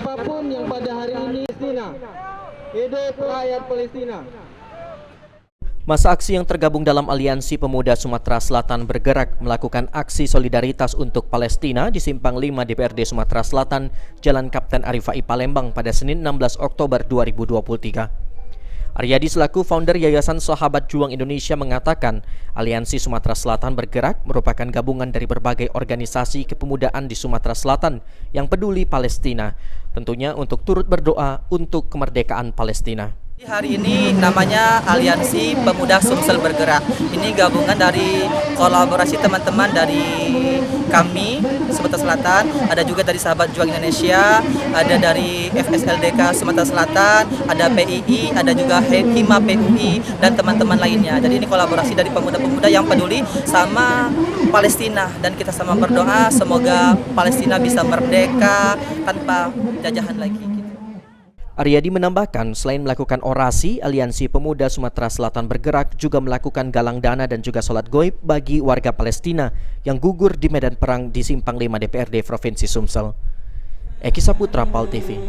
siapapun yang pada hari ini Palestina, hidup rakyat Palestina. Masa aksi yang tergabung dalam Aliansi Pemuda Sumatera Selatan bergerak melakukan aksi solidaritas untuk Palestina di Simpang 5 DPRD Sumatera Selatan, Jalan Kapten Arifai Palembang pada Senin 16 Oktober 2023. Aryadi selaku founder Yayasan Sahabat Juang Indonesia mengatakan Aliansi Sumatera Selatan bergerak merupakan gabungan dari berbagai organisasi kepemudaan di Sumatera Selatan yang peduli Palestina, tentunya untuk turut berdoa untuk kemerdekaan Palestina. Hari ini namanya Aliansi Pemuda Sumsel Bergerak. Ini gabungan dari kolaborasi teman-teman dari kami Sumatera Selatan, ada juga dari Sahabat Juang Indonesia, ada dari FSLDK Sumatera Selatan, ada PII, ada juga Hima PUI dan teman-teman lainnya. Jadi ini kolaborasi dari pemuda-pemuda yang peduli sama Palestina, dan kita sama berdoa semoga Palestina bisa merdeka tanpa jajahan lagi. Aryadi menambahkan selain melakukan orasi, Aliansi Pemuda Sumatera Selatan bergerak juga melakukan galang dana dan juga sholat goib bagi warga Palestina yang gugur di medan perang di Simpang 5 DPRD Provinsi Sumsel. Eki Saputra, PAL TV.